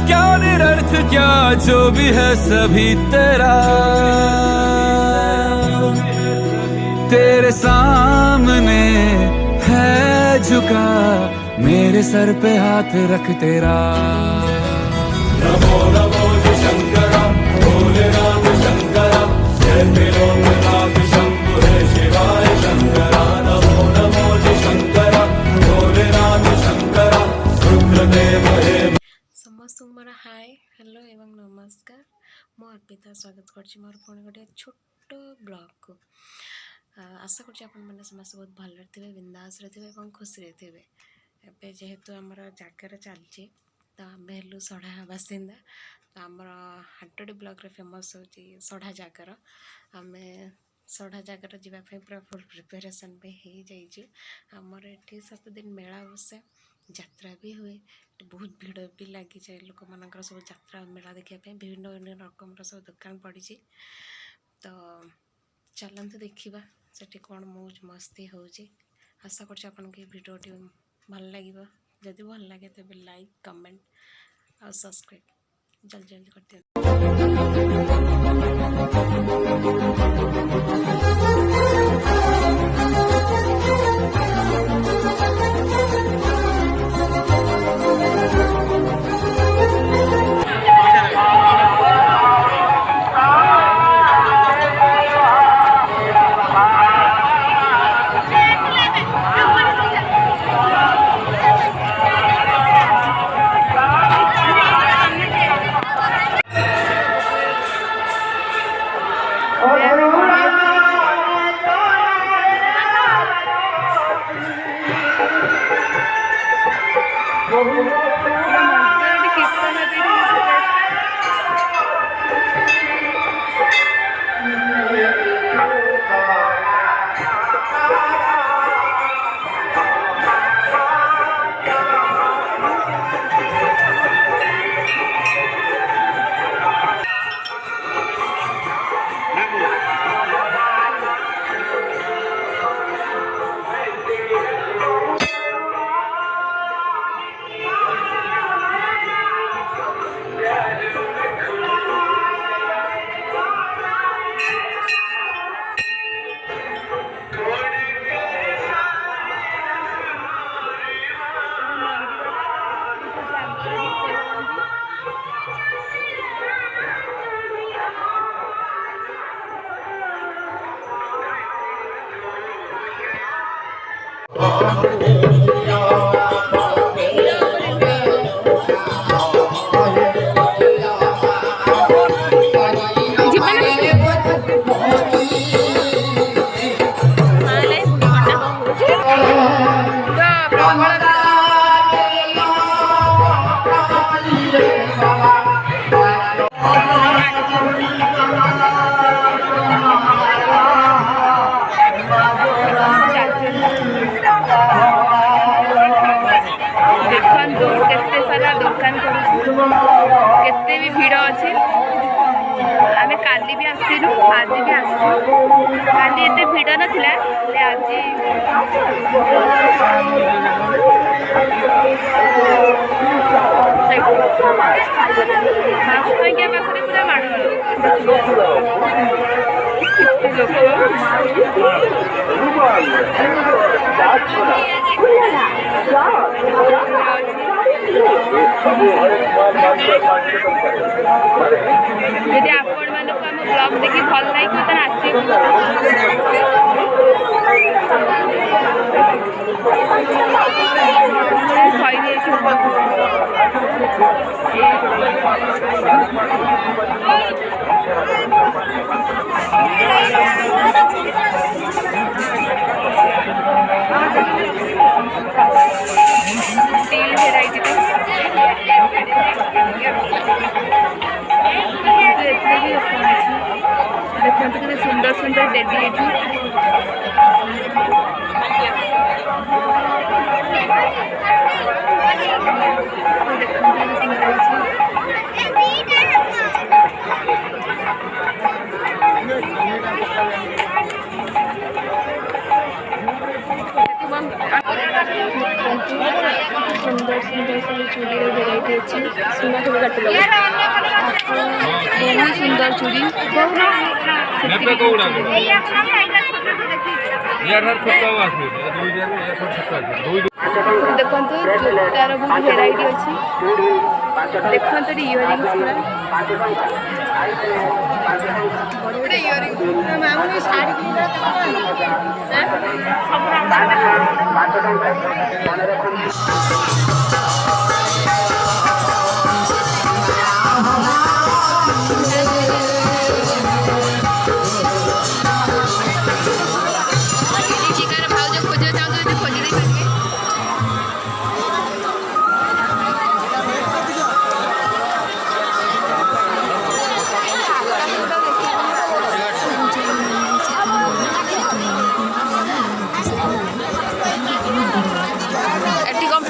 क्या निरर्थ क्या जो भी है सभी तेरा, तेरे सामने है झुका मेरे सर पे हाथ रख तेरा। नमो नमो शंकरा भोलेनाथ शंकरा, जय त्रिलोकनाथ शंभु हे शिवाय शंकरा। नमो नमो शंकरा भोलेनाथ शंकरा, रुद्रदेव हे। समस्त मोर हाय हेलो एवं नमस्कार, मो अर्पिता स्वागत करछि मोर पुणी गोटे छोट ब्लॉग को। आशा करछि आपण माने समस्त बहुत भल थे, बिंदास थे और खुशी थे। एबे जेहेतु आमर जगार चलछि तो आम हेलु सढ़ा बासिंदा, तो आमर हाटोडी ब्लॉक रे फेमस होछि सढ़ा जगार। आम सढ़ा जगार जावाई पूरा फुल प्रिपेरेसन पे हो जाइए। आमर एठी 7 दिन मेला बसे, यात्रा भी हुए, बहुत भीड़ भी लगी जाए लोक मान सब यात्रा मेला देखापी विभिन्न विभिन्न रकम सब दुकान पड़ी। तो चलते देखा से कौन मौज मस्ती हो। आशा कर भिडियोटी भल लगे, जदि भल लगे तेज लाइक कमेंट और सब्सक्राइब जल्दी जल्दी कर दिया। केते भी भीड़ अच्छे। आम काली भी आसलु, आज भी आसलु। काली एते भीड़ नाला, आज पाखे पूरा माड़ यदि आपण मानक आम ब्लॉग देखी भल लगे तो आस स्टील भेराइटी देखते कि सुंदर सुंदर टेडी ये सुंदर सुंदर सब चूड़ी भेराइटी ଅଛି ସୁନା ସବୁ କାଟିଦେବ ବହୁତ ସୁନ୍ଦର ଚୁଡ଼ି ନେବେ କୋଉଟା ইয়ার ছোট আছে দুই জায়গা এটা ছোট আছে দুই ଦେଖନ୍ତୁ ଜୋତାର ବହୁତ ଭେରାଇଟି ଅଛି ଦେଖନ୍ତୁ ଏଠି ଇୟରିଙ୍ଗସ୍ ପୁରା ବଢ଼ିଆ ଇୟରିଙ୍ଗସ୍ ମାମୁଁ ଶାଢ଼ୀ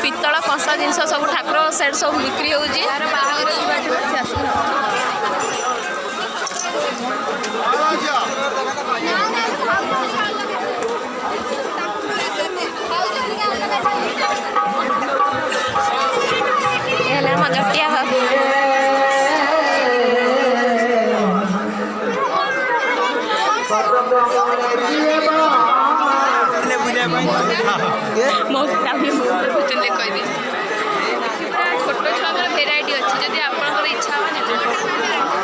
ପିତ୍ତଳ କଂସା ଜିନିଷ ସବୁ ଠାକୁର ସେଟ୍ ସବୁ ବିକ୍ରି ହେଉଛି ହେଲେ ଆମ ଜଟିଆ କହିବି ଛୋଟ ଛୁଆଙ୍କର ଭେରାଇଟି ଅଛି ଯଦି ଆପଣଙ୍କର ଇଚ୍ଛା ହେବ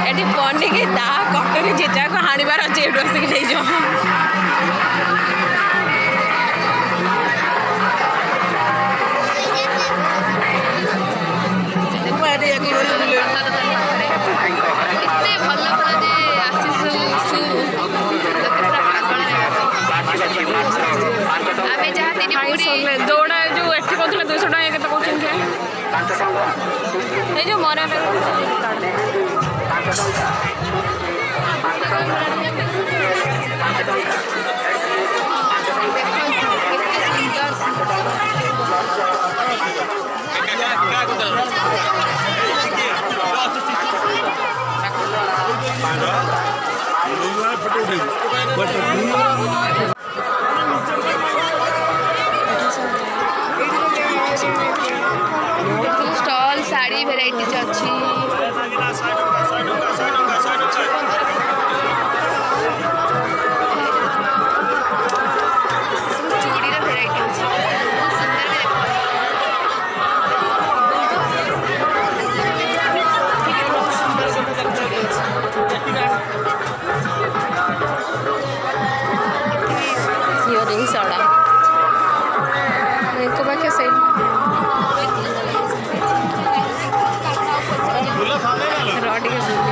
एटी पंडिकी ता कटोरी जेजा को हाणीबार अच्छे एटू आसिक नहीं जाओ दौड़ा जो एटी कहते 200 टाइम के कहते जो मरा स्टॉल साड़ी भेराइटी अच्छी चूड़ी भेराइटी अच्छी इयरिंग्स वाला एक पाखे सही रॉड के